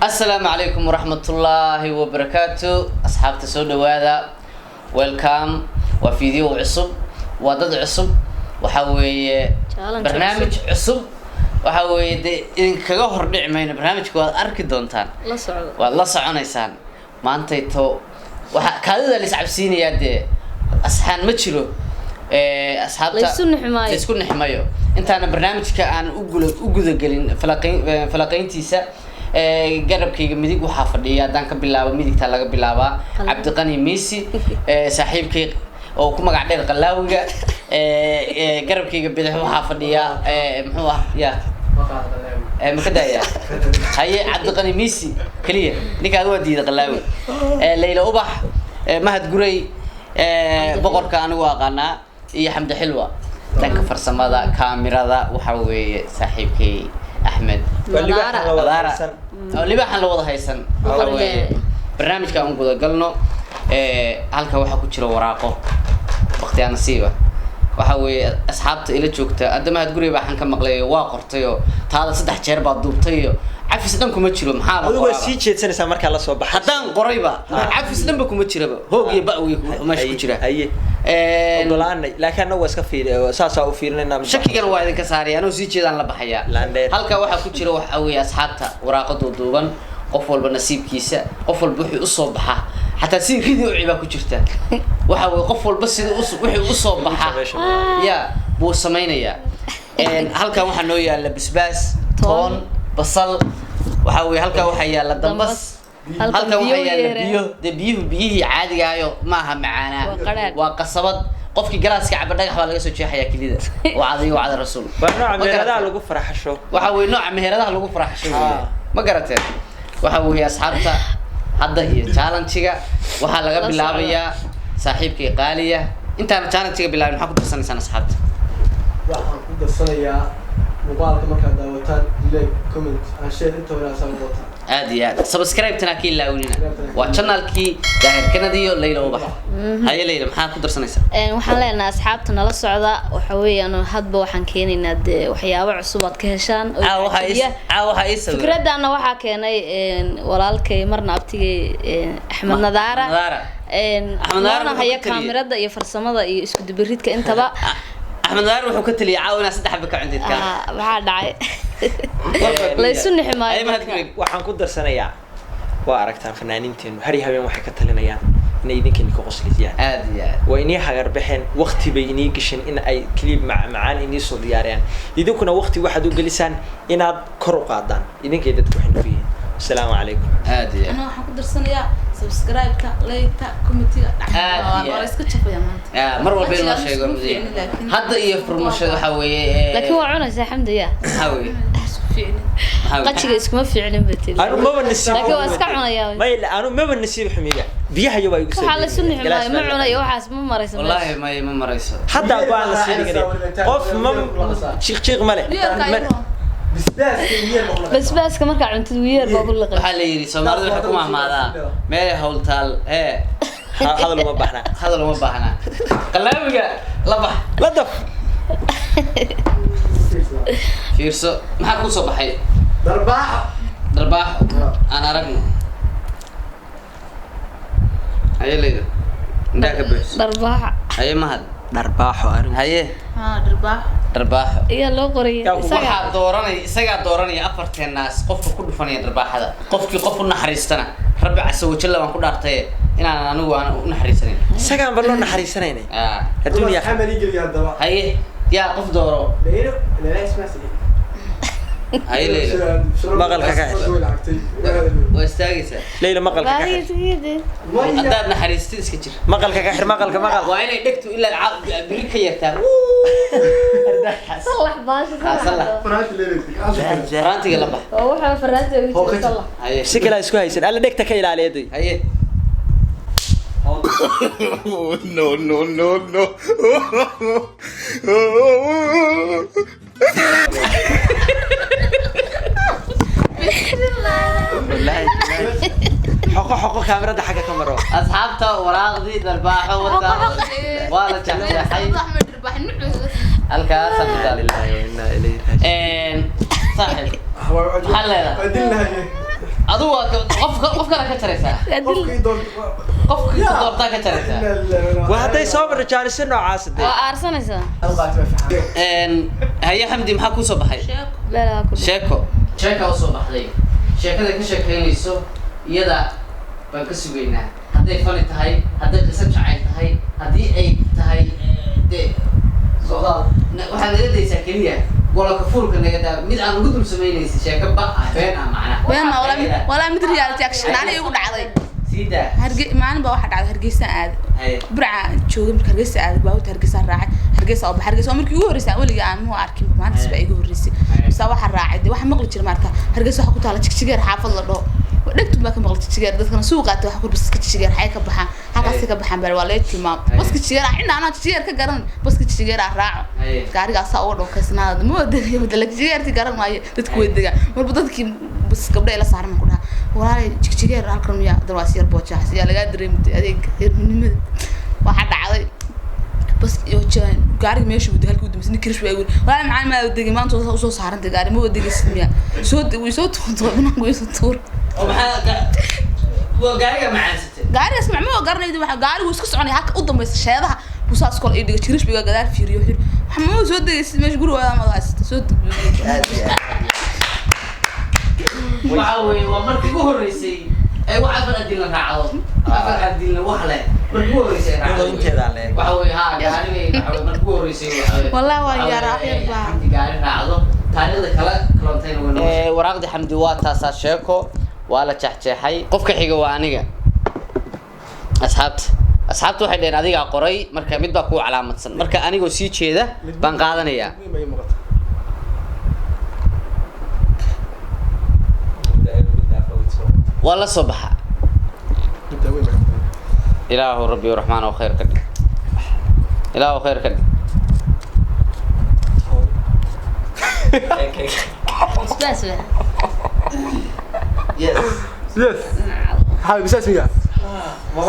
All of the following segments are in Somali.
السلام عليكم ورحمة الله وبركاته أصحاب تسود هذا ويلكم وفيديو عصب وضد عصب وحوي برنامج عصب وحوي إن كجهر نعمين برنامج كواد أركض دونتان والله صعنيسان ما أنت تو كذا اللي سعبسين يد أصحان متشلو أصحاب ليسكن حمايو أنت أنا برنامج كأن أقول جلين فلاقين تيسا قرب كي مديك وحافظي دانك بالله مديك تلاقى بالله عبد الغني ميسي صاحب كي أو كم قاعد القلاوي قرب كي بدح وحافظي محوه يا مكدا يا هاي عبد الغني ميسي كليه نيك هذا ودي القلاوي ليلى أبح مهد قري بقر كانوا واقعنا هي حمد حلوة دانك فرسم هذا كاميرا ذا وحوي صاحب كي أحمد اللي بحنا لو وضع هيسن برنامج كان نقول قلنا هالك واحد كتير وراقه وقت أنا سيبه وحوي أصحابته إلى شوكته عندما تقولي بحنا كم مقلي واقرتيو هذا صدق شير بعد دوبتيو عفس دمكم تشيلوا محاضر هو سيء سنة سمر كلا صوب حدان قريبة عفس دمكم تشيلوا هو يبقى ومش كتير أيه والله لكن هو سكفير أساسا وفيرنا نام شكل كانوا وايد كساري أنا سيء كذا لبحيا هالك واحد كتير وحوي أصحابته وراقته دوبان قفل بنصيب كيسة قفل بوحي الصبح حتى سين فيديو عيبة كتيرته وحوي قفل بس وحي الصبح يا بو سمينا يا هالك واحد نويا لبسباس تون بصل وحوي هالك وحيا للدنبس هالك وحيا بيه عادي جايو ما هم معانا وقصبت قفك جلاس كعب الرجح ولا يسوي شيء حيا كليده وعادي وعد الرسول نوع مهرده لو فرح شو وحوي نوع مهرده لو فرح شو ما قرأت وحوي أصحابته هذا هي challenge وحال لقى باللعبية صاحبك قالية أنت challenge باللعبية محاكو ترسني سنة أصحابته waxaan ku darsanayaa muuqaalka markaad daawataan like comment aan share inta wala sameeyay عادي سبسكرايب تناكي لا ولينا وشانل كي داهر كنديو ليلى وبح هاي ليلى maxaa ku darsanaysaa waxaan leenahay asxaabta nala socda waxa weeyaan hadba waxaan keenaynaa waxyaabo cusub aad ka heshaan waxa fikradana waxa keenay walaalkay marna abtigay Axmed Nadaara Axmed haya kaamirada iyo farsamada iyo isku dubaridka intaba أحمد نار وحو كتلي عاونا سدح بك عندك waxaa dhacay la isu nixmaayo waxaan ku darsanayaa waa aragtaan fanaaniinteenu hari habeen waxay ka talinayaan in idinkeena ka qoslayaan waa inay hagar baxeen waqti bay inay gashin in ay clip macaan inay soo diyaariyaan idinkuna waqti waxaad u galisaan inaad kor u qaadaan idinkay dadku waxay fiihin assalaamu calaykum أنا waxaan ku darsanayaa subscribe ka like ka comment waa iska chafaya maanta mar walba inoo sheego mudee hadda iyo promotion waxa weeye laakiin waa cunaysa xamdiya hawi qajiga iskuma fiicnin batil anu ma nasiib laakiin waa iska cunaya anu ma nasiib xumiga biyaha iyo waa igu soo waxa la sunni xumay ma cunayo waxaas ma marayso wallahi ma marayso hadda baan la siin karin qof ma chiq male بس كمان كعنت وير بقول لك حالي سومالي الحكومة ماذا ما هول تال هذا لو ما بحنا قلبك لبح لطف فيرسو ما حكون صباحي درباح أنا رجل هاي ليلى عندك بس درباح هاي مهد درباح هاي درباح يا لو قريه waxaa dooranay afarteen naas qofka ku dhufanaya darbaaxada qof u naxariistana rabbi casaw jalla waan ku dhaartay inaan anigu aan u naxariisanin isagaan bal loo naxariisanaynay adduunyaa xamali geliya hadaba haye yaa qof dooro leeyo haye leeyo maqalka ka waa istaagaysaa leeyo maqalka ka haddaad naxariistid iska jir maqalka ka xir maqalka waa inay dhegtu ilaa biri ka yartaa صلح باش صلح فرانتي la bax oo waxa faraanti ugu صلح haye si kala isku haysan alla dhegta ka ilaaliyeeday haye no حقو كاميرا حاجه كاميرا اصحابته وراقدي درباحه ولا جحيح halkaas aan لله انا اليه صاحب حلينا adilnahay aduu qof kale ka jaraysaa qofkii doortaa ka jaraysaa وهذا يصور رجال سنة عاسد aarsanaysaa haya xamdi maxaa ku soo baxay la sheeko u soo baxday sheekada ka sheekeynayso iyada baan ka sugaynaa hadday fani tahay hadday qiso jacayl tahay haddii ay tahay waxaad naga daysaa keliya gololka fuulka naga daa mid aan ugu dul samaynaysa sheeko ba ah been ah macnaha walaa mid reality action ani igu dhacday sida maalin baa waxa dhacday Hargeysa aad burca joogay marka Hargeysa aad baa u Hargeysa raacay Hargeysa markii ugu horeysay waliga aan mu arkin maanta isba igu horeysay bas waxa raacay waxa maqli jiray marka Hargeysa waxa ku taala jigjigeer xaafad la dhoo dhagtu ma ka maqli jigjigeer dadkana suuqaata waxa ku bas jigjigeer xay ka baxaan halkaas ka baxaan bal waa la tilmaam bas jigjigeer inaan jigjigeer ka garan bas jigjigeer raaco gaarigaas oo dhookaysnaada ma wadaniyo badal jigjigeerti garan maayo dadku way degaan marba dadkii bas gabdhay la saaran ku dhaha walaal jigjigeer halkan miya darwaas yar boojax si laga dareemtay adeeg hirminimada waxa dhacday bas iyo jaan gaari meesha uu halka u dumsan kirish way walaal macaan ma wadagi maanta soo saaran gaari ma wadagi miya soo tuurtay way soo tuur gaariga macaansatay gaariga isma ma garanaydo waxa gaarigu isku soconay halka u dambaysa sheedaha busaas kol ay dhiga kirish biga gadaal fiiriyo xir waxa ma soo degaysid meesha guriga ma haysto soo وعوي ومركي هوريسي اي واحد فردين لك عوض فردين له وحله مركي هوريسي وعوي ها غاري مركي هوريسي والله ويا راحي غاري راعدو taariikhda kala kalantayna weyn waraaqdi xamdi waa taasa sheeko waa la jaxjeexay qofka xiga waa aniga asxaabtu waxay dheen adiga qoray marka mid baa ku calaamadsan marka anigoo sii jeeda baan qaadanayaa ولا صباح إله ربي الرحمن وخير كدي إله خير كدي بس يس حاول بس اسمع ما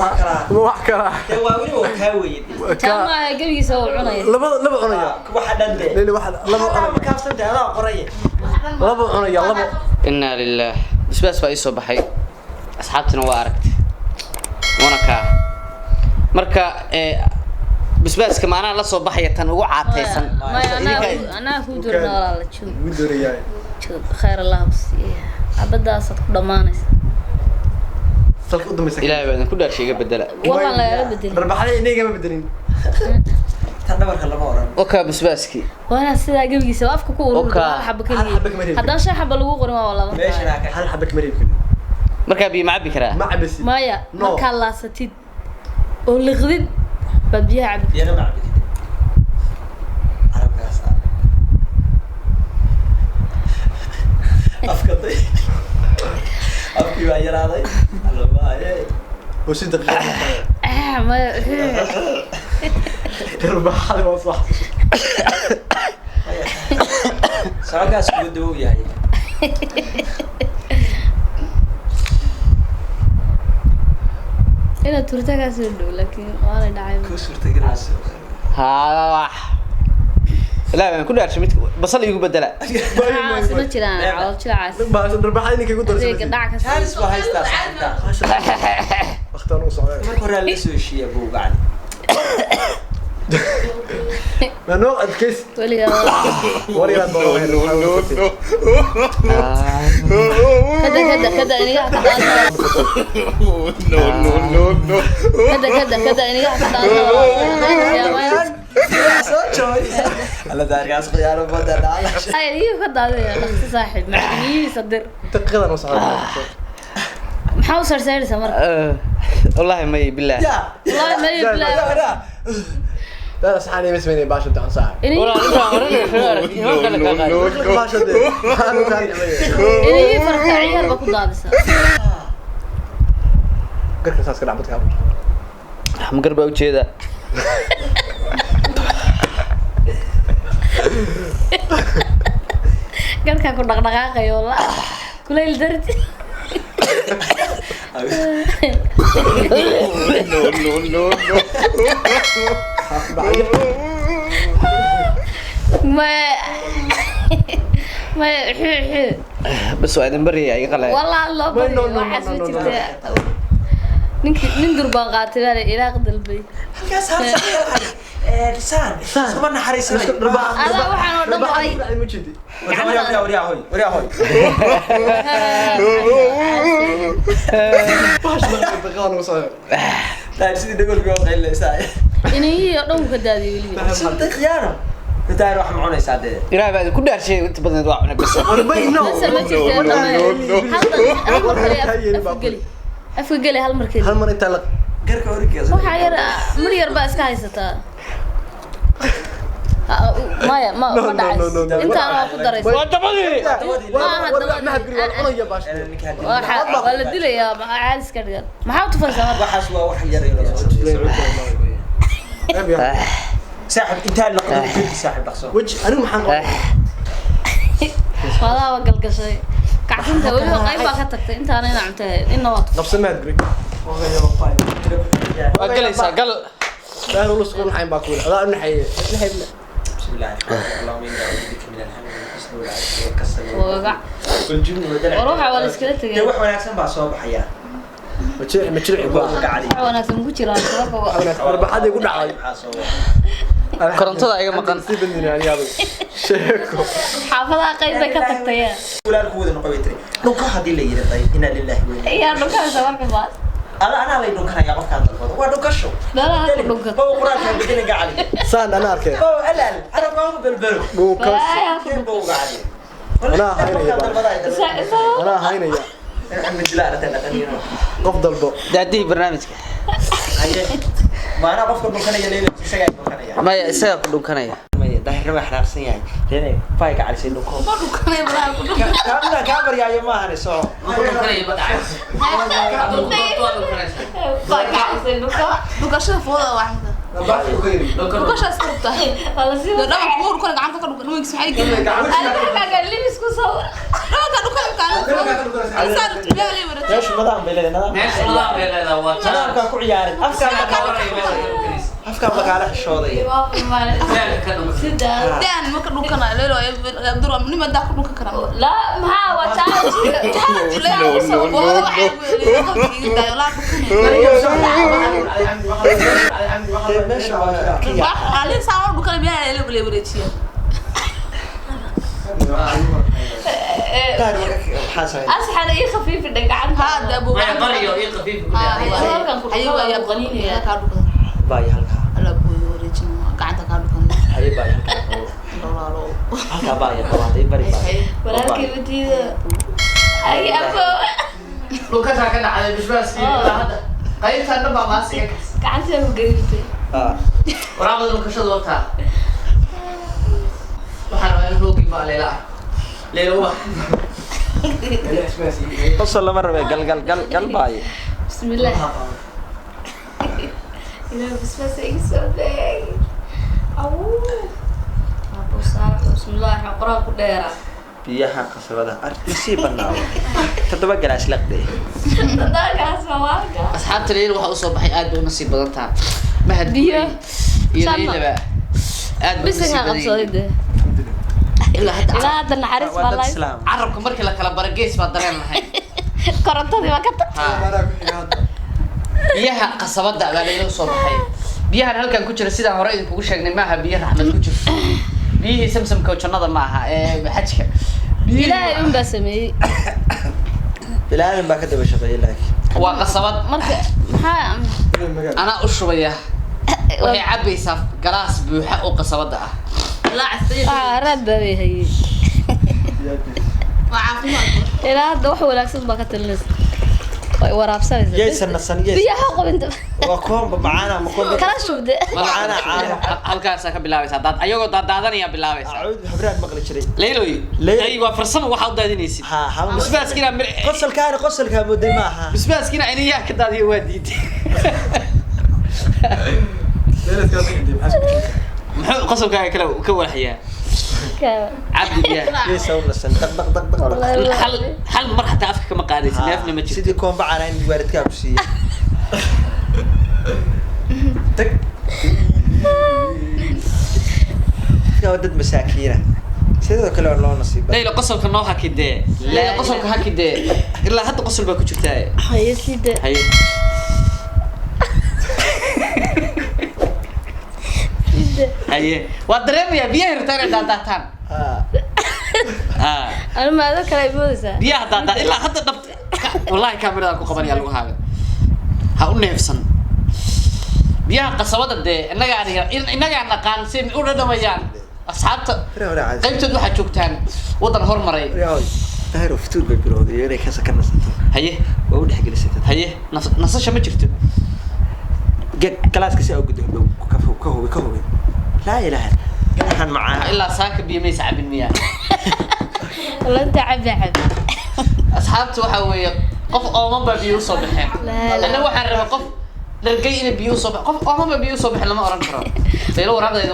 وحكرا تواوي وكاوي تما قبل يسوي عناية لبا عناية واحد عنده لين واحد لبا عناية كابسنت هذا قريه لبا عناية لبا إنا لله بس بقى صباحي أصحابتنا واركت وانا كا مركا بس كمان أنا لا صباحي تنوع عاطيسن أنا هو دورنا ولا شو ودوري شوف خير الله بس أبدا صدق ضمانس صدق قدام مسكين إلهي بعدين كل شيء بدله والله لا بدل ربح علي إني ما بدلين تنبر خلا ما ورا أوكا بسكي وانا سيدا قبل يسوافك كور حبك لي هذا شيء حب لو قرما والله ليش هناك هل حبك مريب كده مركا بي معبي كرا معبس مايا ما كان لا ستيد ولغدد بديها عبد يا جماعه عرب قاص افكطي افكي يا راضي الله ما هي وش دقيقة ما ربح علي وصح ساقاس كودو يا هي أنا تورتها سودو لكن أنا داعي كسر تجرس هذا واح لا كل عرشمت بصل يقول بدلا سمعت كذا على كذا عاس بس ربح علي إنك قدرت زي كداعك هارس وهاي استاذ اختار نص ما كورا لسه شيء ابو قاعد منو الكيس ولي ورينا الضوء كذا إني قاعد كذا إني قاعد على داري اسق يا رب بدل على هاي كذا صاحب معي صدر دقيقة نص محاول سرسير سمر والله ما بالله والله ما بالله لا صحاني مسميني باشا انت صاحب والله انت باشا ده انا كان إني فرق عيال بكون ضابسة قلت اساس كده عبطك مقرب وجهي ذا قلت كان كنا دقاقة والله كل درجة بس وأنا بري أي غلا والله الله بري واحد فيك nin durbaan qaatay baa ilaa qadalbay halkaas lisaan sama naxariisanay ada waxaan oo dhan ay ma jeedi wariyaa hoy bash ma taqaan oo soo taar sidii dagolka oo qaylaysaa inay oo dhan ka daadiyo waliba sabta khiyaano taar wax ma cunaysaa dee ilaa baad ku dhaarshay inta badan waa cunay bas warbayno afgeli hal markii hal mar inta la garka horigeesa waxa yar mar yar baa iska haysataa maya ma dhacay inta aan ku daray waa dabadii ma habri wala cunaya bash waxa la dilayaa ma caadi iska dhigan maxaa u tufaysaa waxaas waa wax yar saaxib inta la qodobay saaxib dhaqso waj anigu maxaan walaal galgashay kacsinta wali qayb baa ka tagtay intaana ina cuntahay inna waa qabsamaad gri waa galaysaa gal baan ula soo naxay baa ku adaa naxay bismillah allahumma inna a'udhu min al-hammi wal-kasal وقع وروح على اسكلتك wax wanaagsan baa soo baxaya ma jiro وانا سمكو جيران arbaxad igu dhacay korontada iga maqan si bandina aniga sheeko xaafadaha qayb bay ka tagtay walaalkooda noqoy tiri dhulka hadii la yiraahdo inna lillahi wa inna يا dhulka sawarka baad ana lay dhulkanaya qofkaan dalbado waa dhulkasho dalaha dhulka oo quraanka bedel gacali saan ana arkay oo alal ana baan balbalo dhulkas buu gacali ana haynaya محمد لا تنقنينه qof dalbo daadii barnaamijka ما انا قفك دكانيا ليله isaga dukanayaa ma isaga ku dhunkanaya daahir ma xanaaqsan yahay reene fayga cali say dhuko ma dhukanay balaa ku dhukan kaamna kaabar yaayo ma ahane soo ma dhunkanaya ma dhacay dhukashada fooda waxda dhukashaas qabta wala si dad ku dhukan gacanta ka dhukan weeks maxay gelin ana ka libis ku soo ka dhukan kan asar tilaali wada meesh madam beelada meesha la beelada waa tan ka ku ciyaarin afka magaala xishooday dan ma ka dhukan leelo abdur nima da ku dhukan kara لا ما هو أصحى أي خفيف إنك عن هذا أبو ما يضريو إيه خفيف أيوة يا بغنيني يا كارو باي هلكا لا بو وريجن قاعدة كارو كان هاي باي هلكا باي طبعا بري ولكن بدي أي أبو لو كذا كذا على بشباس هذا قيد هذا ما ماسك قاعد أسوي قريبتي ورابط لو كشد وقتها وحنا نروح بقى ليلة ليلة وصل مرة قل باي بسم الله إذا بس يسوي أو أبو صالح بسم الله حقرا كديرة biyaha qasabada artisi banaaw tadaba galaas laqday dadkaas waa asxaabta leeyl waxa u soo baxay aad u nasiib badan taa mahad biyo iyo leeyba aad bas ka qabsaday ilaa hadda naxariis wallahi carabka markii la kala barageys baa dareen lahayn korontadii waa ka biyaha qasabada baa leeyl soo baxay biyahan halkan ku jira sida hore idinku sheegnay maaha biyo raxmad ku jirto biyihii samsamka jannada maaha ee xajka ilaahay un baa sameeyay ilaahay baa ka daba shaqeeyay laakiin waa qasabad marka maxaa ana u shubaya waxay cabaysaa galaas buuxa oo qasabada ah لا عسير rad baa hayay وعافية ilaa hadda wax wanaagsan baa ka talinaysa way waraabsanaysa yeysan nasan biyaha qobinta waa koomba macaana ma koomba kala shubde macaana halkaas ka bilaabaysa dad ayagoo daadanaya bilaabaysa acuud habraan maqli jiray leeloy ay waa farsamo waxa u daadinaysid ha ha bisbaaskina qosolka mooday ma aha bisbaaskina iniyaa ka daadiyo waa diiday muxuu qosolkaaga kale ka walaxyaa cabdi biyaa yeysan nasan daq hal mar hataa afka kama qaadaysid neefna ma jirto sidii koomba caana in waaridkaa ku siiyay tag dad masaakiina sidoo kale loo nasiib ليلى قصل كنوها كده لا قصل كها كده إلا حتى قصل باكو شفتها هاي سيدة هاي هاي وادرم يا بيه رتاري داتان أنا ما أذكر أي بوزة بيه داتا إلا حتى دبت والله كاميرا كو خبر يالو هذا هقول نفسن بيه قصوات ده إنك يعني نقان سين أولا دميان أصحابته قيمته واحد شوكتان وطن هرمري تهرب فتور بالبرود يري كاسة كنا هيه وأول حاجة لسه هيه نص ما جرت كلاس كسي أو قدام كهو لا إله إحنا معاه إلا ساك بيمي ساعة بالمياه والله أنت عب أصحابته وحوي قف أمام بيوصل بحين أنا واحد ربع قف لرجعين بيوصل قف أمام بيوصل بحين لما أرن كرام ليلو ورا ده